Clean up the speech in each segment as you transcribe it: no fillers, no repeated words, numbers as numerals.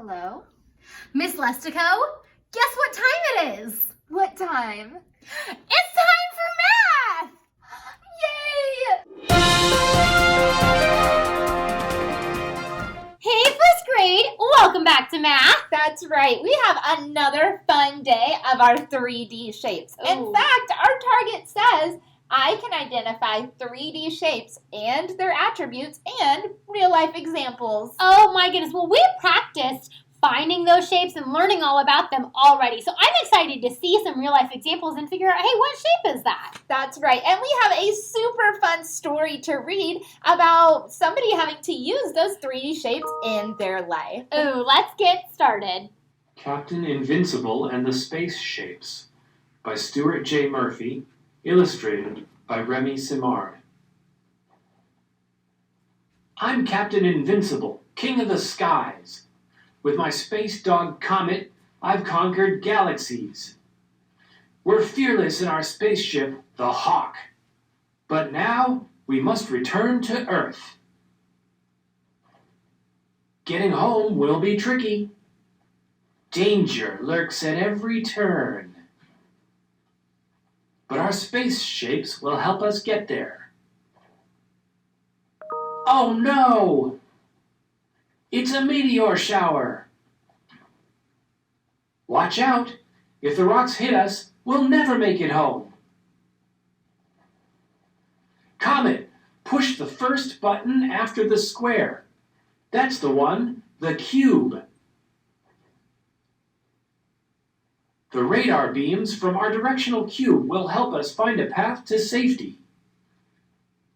Hello? Miss Lestico, guess what time it is? What time? It's time for math! Yay! Hey, first grade, welcome back to math. That's right. We have another fun day of our 3D shapes. Ooh. In fact, our target says I can identify 3D shapes and their attributes and real-life examples. Oh my goodness, well, we practiced finding those shapes and learning all about them already. So I'm excited to see some real-life examples and figure out, hey, what shape is that? That's right. And we have a super fun story to read about somebody having to use those 3D shapes in their life. Ooh, let's get started. Captain Invincible and the Space Shapes by Stuart J. Murphy, illustrated by Remy Simard. I'm Captain Invincible, king of the skies. With my space dog Comet, I've conquered galaxies. We're fearless in our spaceship, the Hawk. But now we must return to Earth. Getting home will be tricky. Danger lurks at every turn. But our space shapes will help us get there. Oh no! It's a meteor shower! Watch out! If the rocks hit us, we'll never make it home. Comet, push the first button after the square. That's the one, the cube. The radar beams from our directional cube will help us find a path to safety.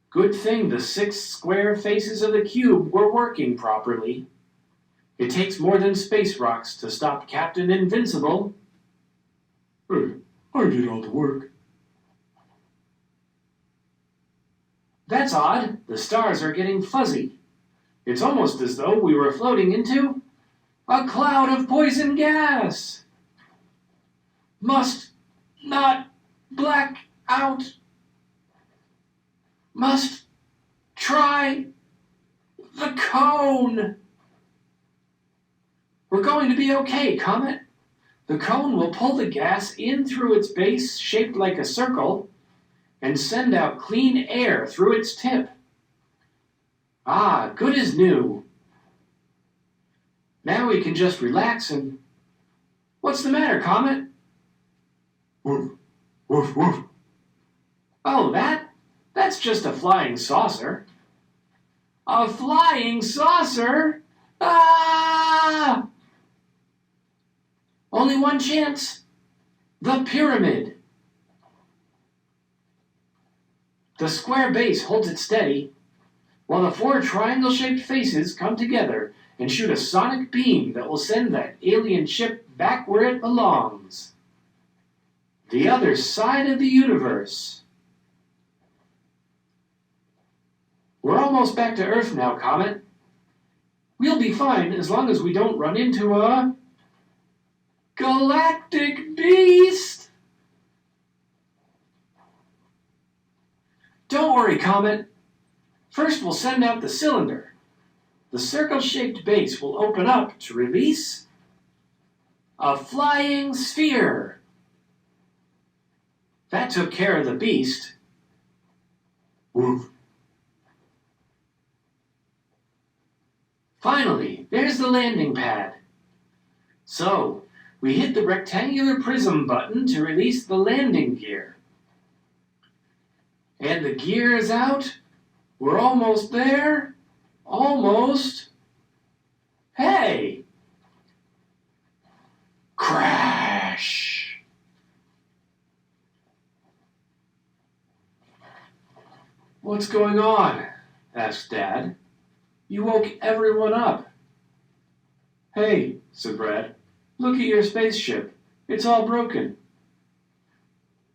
Good thing the 6 square faces of the cube were working properly. It takes more than space rocks to stop Captain Invincible. Hey, I did all the work. That's odd. The stars are getting fuzzy. It's almost as though we were floating into a cloud of poison gas. Must not black out. Must try the cone. We're going to be okay, Comet. The cone will pull the gas in through its base shaped like a circle and send out clean air through its tip. Ah, good as new. Now we can just relax and... What's the matter, Comet? Woof, woof, woof. Oh, that's just a flying saucer. A flying saucer? Ah! Only one chance. The pyramid. The square base holds it steady, while the 4 triangle-shaped faces come together and shoot a sonic beam that will send that alien ship back where it belongs. The other side of the universe. We're almost back to Earth now, Comet. We'll be fine as long as we don't run into a... galactic beast! Don't worry, Comet. First we'll send out the cylinder. The circle-shaped base will open up to release a flying sphere. That took care of the beast. Woof. Finally, there's the landing pad. So, we hit the rectangular prism button to release the landing gear. And the gear is out. We're almost there. Almost. Hey! Crash! What's going on? Asked Dad. You woke everyone up. Hey, said Brad. Look at your spaceship. It's all broken.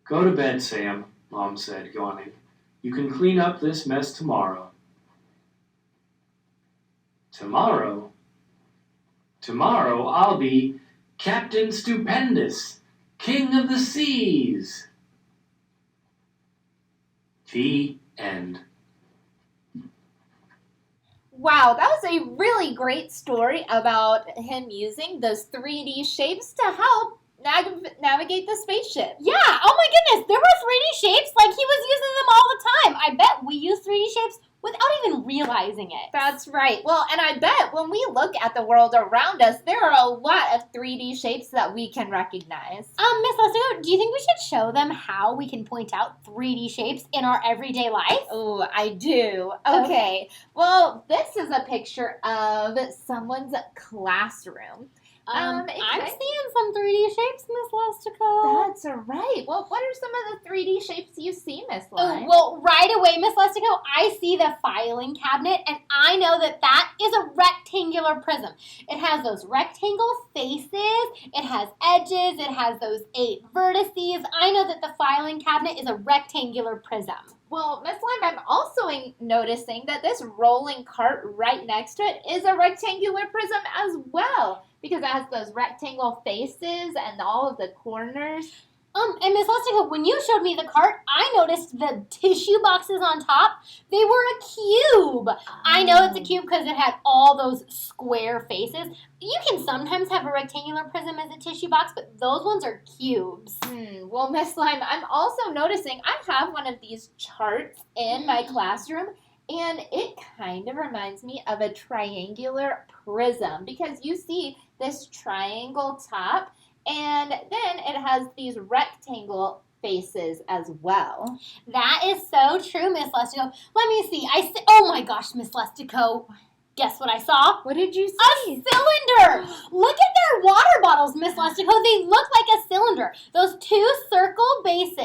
Go to bed, Sam, Mom said, yawning. You can clean up this mess tomorrow. Tomorrow? Tomorrow I'll be Captain Stupendous, King of the Seas. The end. Wow, that was a really great story about him using those 3D shapes to help navigate the spaceship. Yeah, oh my goodness, there were 3D shapes, like he was using them all the time. I bet we use 3D shapes without even realizing it. That's right. Well, and I bet when we look at the world around us, there are a lot of 3D shapes that we can recognize. Miss Lestigo, do you think we should show them how we can point out 3D shapes in our everyday life? Oh, I do. Okay. Well, this is a picture of someone's classroom. I'm seeing some 3D shapes, Miss Lestico. That's right. Well, what are some of the 3D shapes you see, Miss Oh, Lime? well, right away, Miss Lestico, I see the filing cabinet, and I know that that is a rectangular prism. It has those rectangle faces, it has edges, it has those 8 vertices. I know that the filing cabinet is a rectangular prism. Well, Miss Lime, I'm also noticing that this rolling cart right next to it is a rectangular prism as well, because it has those rectangle faces and all of the corners. And Miss Lestico, when you showed me the cart, I noticed the tissue boxes on top. They were a cube. I know it's a cube because it had all those square faces. You can sometimes have a rectangular prism as a tissue box, but those ones are cubes. Well, Miss Lime, I'm also noticing I have one of these charts in my classroom, and it kind of reminds me of a triangular prism because you see this triangle top, and then it has these rectangle faces as well. That is so true, Miss Lestico. Let me see. Oh my gosh, Miss Lestico. Guess what I saw? What did you see? A cylinder! Look at their water bottles, Miss Lestico. They look like a cylinder. Those two circle faces,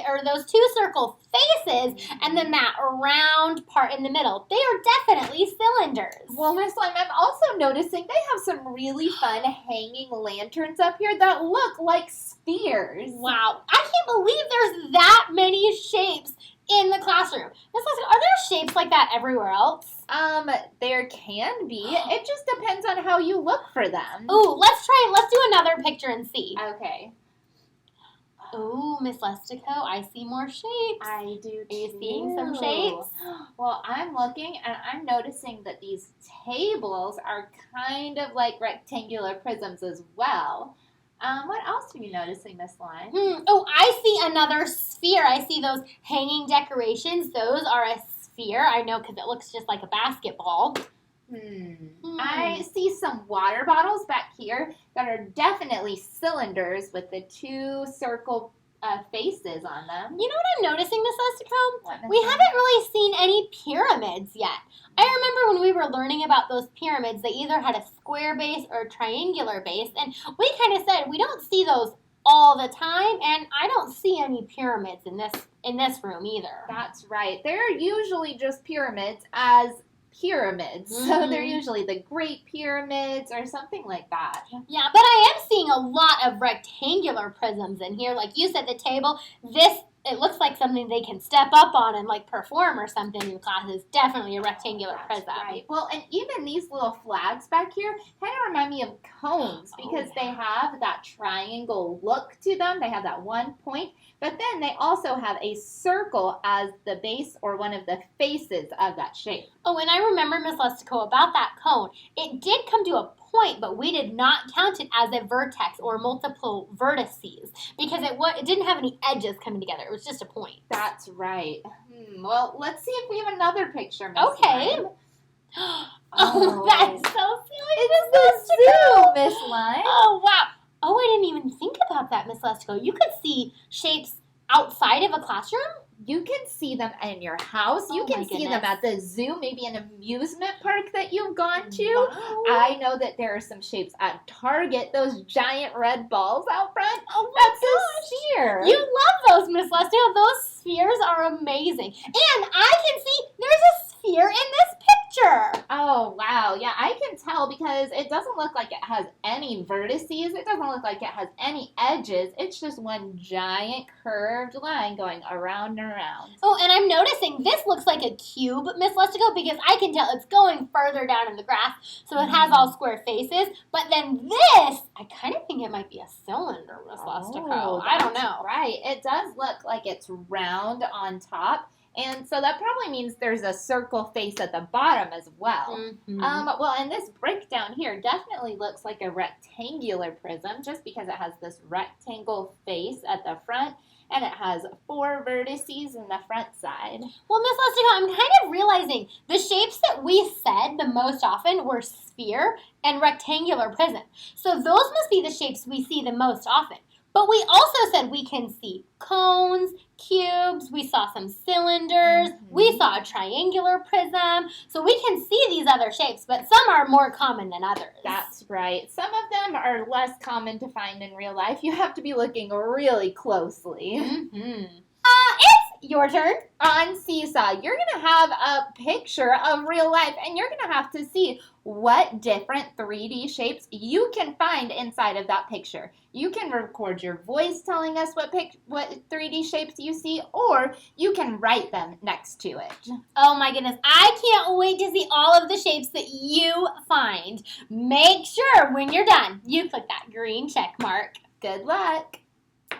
and then that round part in the middle. They are definitely cylinders. Well, Miss Lime, I'm also noticing they have some really fun hanging lanterns up here that look like spheres. Wow. I can't believe there's that many shapes in the classroom. Miss Lestico, are there shapes like that everywhere else? There can be. It just depends on how you look for them. Ooh, let's do another picture and see. Okay. Ooh, Miss Lestico, I see more shapes. I do too. Are you seeing some shapes? Well, I'm looking and I'm noticing that these tables are kind of like rectangular prisms as well. What else are you noticing, Miss Lime? Oh, I see another sphere. I see those hanging decorations. Those are a sphere. I know because it looks just like a basketball. I see some water bottles back here that are definitely cylinders with the two circle faces on them. You know what I'm noticing, Miss Lestico? What, Miss We Lime? haven't really seen any pyramids yet. I remember when we were learning about those pyramids, they either had a square base or a triangular base, and we kind of said we don't see those all the time, and I don't see any pyramids in this room either. That's right. They're usually just pyramids as pyramids. So they're usually the Great Pyramids or something like that. Yeah, but I am seeing a lot of rectangular prisms in here. Like you said, the table, it looks like something they can step up on and like perform or something in class. Is definitely a rectangular That's prism. right. Well, and even these little flags back here kind of remind me of cones because they have that triangle look to them. They have that one point, but then they also have a circle as the base or one of the faces of that shape. Oh, and I remember, Miss Lestico, about that cone. It did come to a point, but we did not count it as a vertex or multiple vertices because it didn't have any edges coming together. It was just a point. That's right. Well, let's see if we have another picture, Miss Okay. Lime. Oh, that's so silly. It's the zoo, Miss Lime. Oh, wow. Oh, I didn't even think about that, Miss Lestico. You could see shapes outside of a classroom? You can see them in your house. You Oh can my see them goodness. at the zoo, maybe an amusement park that you've gone to. Wow. I know that there are some shapes at Target, those giant red balls out front. Oh my That's gosh. a sphere. You love those, Miss Lestico. Those spheres are amazing. And I can see there's a sphere in this picture. Oh, wow. Yeah, I can tell because it doesn't look like it has any vertices. It doesn't look like it has any edges. It's just one giant curved line going around and around. Oh, and I'm noticing this looks like a cube, Miss Lestico, because I can tell it's going further down in the grass, so it has all square faces. But then this, I kind of think it might be a cylinder, Miss Lestico. I don't that's know. Right. It does look like it's round on top. And so that probably means there's a circle face at the bottom as well. Mhm. Well, and this brick down here definitely looks like a rectangular prism just because it has this rectangle face at the front and it has 4 vertices in the front side. Well, Miss Lustico, I'm kind of realizing the shapes that we said the most often were sphere and rectangular prism. So those must be the shapes we see the most often. But we also said we can see cones, cubes, we saw some cylinders, we saw a triangular prism. So we can see these other shapes, but some are more common than others. That's right. Some of them are less common to find in real life. You have to be looking really closely. It's your turn. On Seesaw, you're going to have a picture of real life, and you're going to have to see what different 3D shapes you can find inside of that picture. You can record your voice telling us what 3D shapes you see, or you can write them next to it. Oh my goodness, I can't wait to see all of the shapes that you find. Make sure when you're done, you click that green check mark. Good luck!